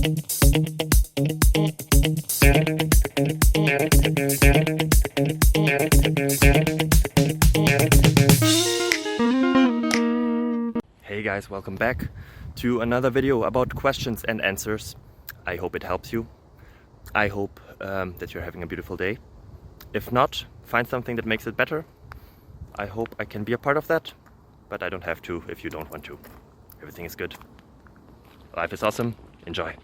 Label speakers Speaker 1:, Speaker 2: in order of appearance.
Speaker 1: Hey guys, welcome back to another video about questions and answers. I hope it helps you. I hope that you're having a beautiful day. If not, find something that makes it better. I hope I can be a part of that, but I don't have to if you don't want to. Everything is good. Life is awesome. Enjoy.